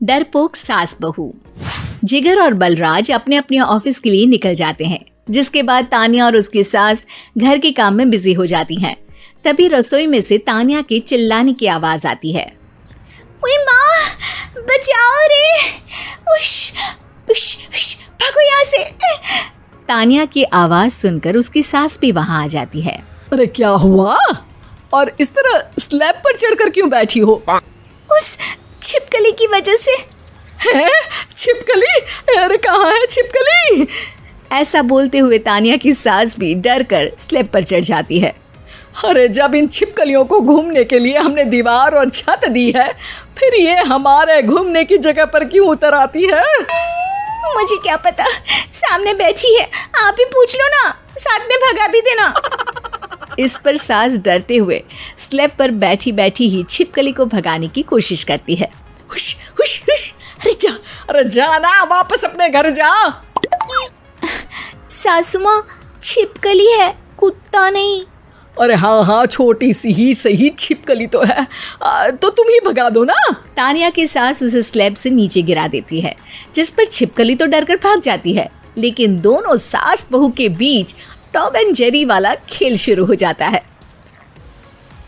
डरपोक सास बहू। जिगर और बलराज अपने अपने ऑफिस के लिए निकल जाते हैं, जिसके बाद तान्या और उसकी सास घर के काम में बिजी हो जाती हैं। तभी रसोई में से तान्या के चिल्लाने की आवाज आती है। ओए माँ, बचाओ रे, उश, उश, उश, भागो यहाँ से। तान्या की आवाज सुनकर उसकी सास भी वहां आ जाती है। अरे क्या हुआ? और इस तरह स्लैब पर चढ़कर क्यों बैठी हो? उस छिपकली की वजह से। है? छिपकली? अरे कहाँ है छिपकली? ऐसा बोलते हुए तान्या की सास भी डर कर स्लैब पर चढ़ जाती है। अरे जब इन छिपकलियों को घूमने के लिए हमने दीवार और छत दी है, फिर ये हमारे घूमने की जगह पर क्यों उतर आती है? मुझे क्या पता, सामने बैठी है, आप ही पूछ लो ना, साथ में भगा भी देना। इस पर सास डरते हुए स्लैब पर बैठी बैठी ही छिपकली को भगाने की कोशिश करती है। हुश, हुश, हुश, अरे जा ना, वापस अपने घर जा। सासू माँ, छिपकली है, कुत्ता नहीं। अरे हाँ, छोटी सी ही सही छिपकली तो है, तो तुम ही भगा दो ना। तान्या की सास उसे स्लैब से नीचे गिरा देती है, जिस पर छिपकली तो डरकर भाग जाती है। लेकिन दोनों सास बहू के बीच टॉम एंड जेरी वाला खेल शुरू हो जाता है।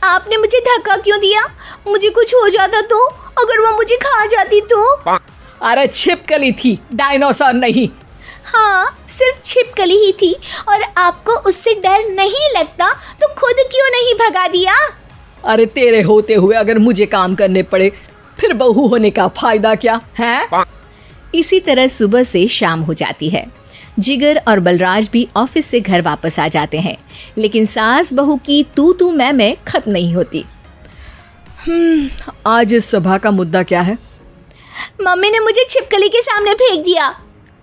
आपने मुझे धक्का क्यों दिया? मुझे कुछ हो जाता तो? अगर वो मुझे खा जाती तो? अरे छिपकली थी, डायनासोर नहीं। हाँ, सिर्फ छिपकली ही थी, और आपको उससे डर नहीं लगता तो खुद क्यों नहीं भगा दिया? अरे तेरे होते हुए अगर मुझे काम करने पड़े, फिर बहू होने का फायदा क्या है? इसी तरह सुबह से शाम हो जाती है। जिगर और बलराज भी ऑफिस से घर वापस आ जाते हैं, लेकिन सास बहू की तू मैं खत्म नहीं होती। आज इस सभा का मुद्दा क्या है? मम्मी ने मुझे छिपकली के सामने फेंक दिया।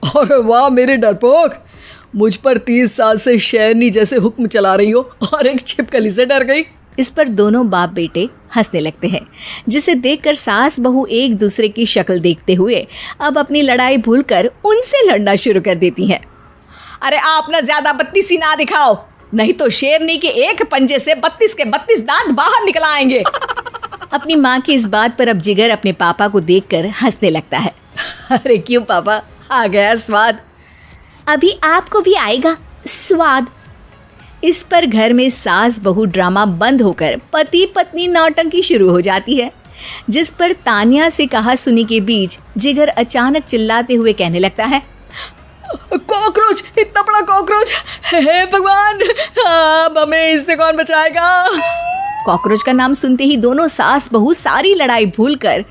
अरे वाह मेरे डरपोक, मुझ पर 30 साल से शेरनी जैसे हुक्म चला रही हो और एक छिपकली से डर गई। इस पर दोनों बाप बेटे हंसने लगते हैं, जिसे देखकर सास बहू एक दूसरे की शक्ल देखते हुए अब अपनी लड़ाई भूलकर उनसे लड़ना शुरू कर देती हैं। अरे आप ना ज्यादा बत्तीसी ना दिखाओ, नहीं तो शेरनी के एक पंजे से 32 के 32 दांत बाहर निकल आएंगे। अपनी माँ की इस बात पर अब जिगर अपने पापा को देखकर हंसने लगता है। अरे क्यों पापा, आ गया स्वाद? अभी आपको भी आएगा स्वाद। इस पर घर में सास बहू ड्रामा बंद होकर पति पत्नी नौटंकी शुरू हो जाती है, जिस पर तान्या से कहा सुनी के बीच जिगर अचानक चिल्लाते हुए कहने लगता है। कॉकरोच, इतना बड़ा कॉकरोच, हे भगवान, अब हमें इससे कौन बचाएगा? कॉकरोच का नाम सुनते ही दोनों सास बहू सारी लड़ाई भूलकर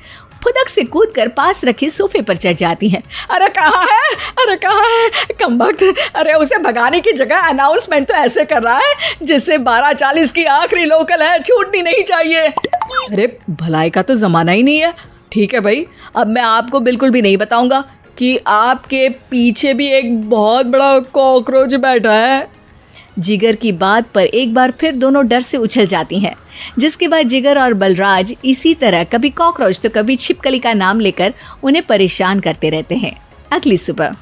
फुदक से कूदकर पास रखे सोफे पर चढ़ जाती हैं। अरे कहाँ है, अरे कहाँ है कमबख्त? अरे उसे भगाने की जगह अनाउंसमेंट तो ऐसे कर रहा है जिससे 12:40 की आखिरी लोकल है, छूटनी नहीं चाहिए। अरे भलाई का तो जमाना ही नहीं है। ठीक है भाई, अब मैं आपको बिल्कुल भी नहीं बताऊंगा कि आपके पीछे भी एक बहुत बड़ा कॉकरोच बैठा है। जिगर की बात पर एक बार फिर दोनों डर से उछल जाती हैं, जिसके बाद जिगर और बलराज इसी तरह कभी कॉकरोच तो कभी छिपकली का नाम लेकर उन्हें परेशान करते रहते हैं। अगली सुबह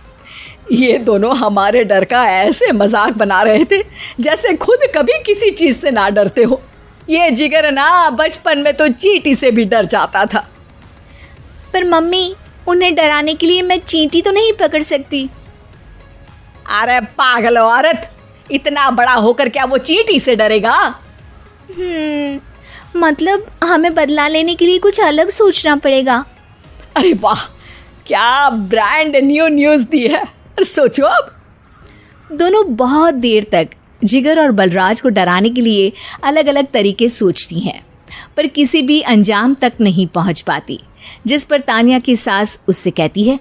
ये दोनों हमारे डर का ऐसे मजाक बना रहे थे जैसे खुद कभी किसी चीज से ना डरते हो। ये जिगर ना बचपन में तो चींटी से भी डर जाता था। पर मम्मी, उन्हें डराने के लिए मैं चींटी तो नहीं पकड़ सकती। अरे पागल औरत, इतना बड़ा होकर क्या वो चींटी से डरेगा? मतलब हमें बदला लेने के लिए कुछ अलग सोचना पड़ेगा। अरे वाह, क्या ब्रांड न्यू न्यूज़ दी है। सोचो अब। दोनों बहुत देर तक जिगर और बलराज को डराने के लिए अलग अलग तरीके सोचती हैं, पर किसी भी अंजाम तक नहीं पहुंच पाती, जिस पर तान्या की सास उससे कहती है।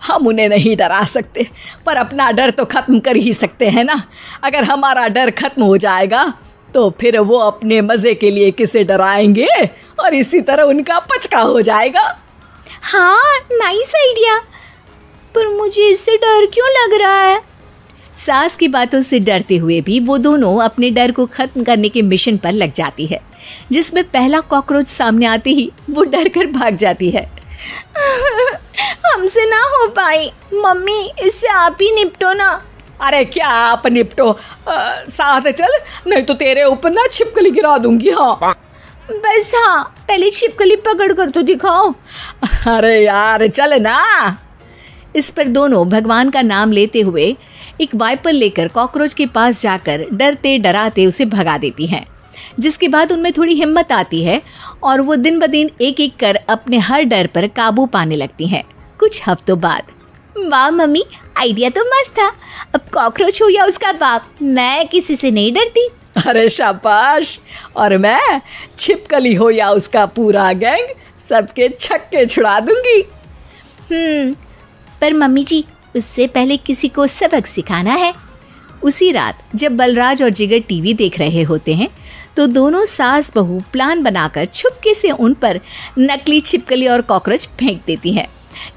हम उन्हें नहीं डरा सकते, पर अपना डर तो खत्म कर ही सकते हैं ना। अगर हमारा डर खत्म हो जाएगा तो फिर वो अपने मज़े के लिए किसे डराएंगे और इसी तरह उनका पचका हो जाएगा। हाँ, नाइस आइडिया, पर मुझे इससे डर क्यों लग रहा है? सास की बातों से डरते हुए भी वो दोनों अपने डर को खत्म करने के मिशन पर लग जाती है, जिसमें पहला कॉकरोच सामने आते ही वो डर कर भाग जाती है। हमसे ना हो पाई मम्मी, इससे आप ही निपटो ना। अरे क्या आप निपटो, साथ चल, नहीं तो तेरे ऊपर ना छिपकली गिरा दूंगी। हाँ बस हाँ, पहले छिपकली पकड़ कर तो दिखाओ। अरे यार चल ना। इस पर दोनों भगवान का नाम लेते हुए एक वाइपर लेकर कॉकरोच के पास जाकर डरते डराते उसे भगा देती हैं, जिसके बाद उनमें थोड़ी हिम्मत आती है और वो दिन ब दिन एक एक कर अपने हर डर पर काबू पाने लगती हैं। कुछ हफ्तों बाद, वाह मम्मी, आइडिया तो मस्त था। अब कॉकरोच हो या उसका बाप, मैं किसी से नहीं डरती। अरे शाबाश। और मैं छिपकली हो या उसका पूरा गैंग, सबके छक्के छुड़ा दूंगी। पर मम्मी जी, उससे पहले किसी को सबक सिखाना है। उसी रात जब बलराज और जिगर टीवी देख रहे होते हैं तो दोनों सास बहू प्लान बनाकर छुपके से उन पर नकली छिपकली और कॉकरोच फेंक देती हैं,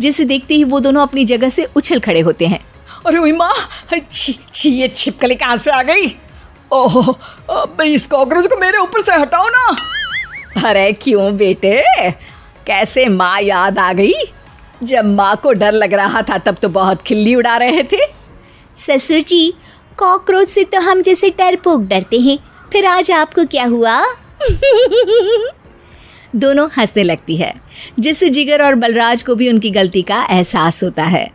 जिसे देखते ही वो दोनों अपनी जगह से उछल खड़े होते हैं। अरे ओए माँ, छी ये छिपकली कहाँ से आ गई? ओह, अब इस कॉकरोच को मेरे ऊपर से हटाओ ना। अरे क्यों बेटे, कैसे माँ याद आ गई? जब माँ को डर लग रहा था तब तो बहुत खिल्ली उड़ा रहे थे। ससुर जी, कॉकरोच से तो हम जैसे डरपोक डरते हैं, फिर आज आपको क्या हुआ? दोनों हंसने लगती है, जिससे जिगर और बलराज को भी उनकी गलती का एहसास होता है।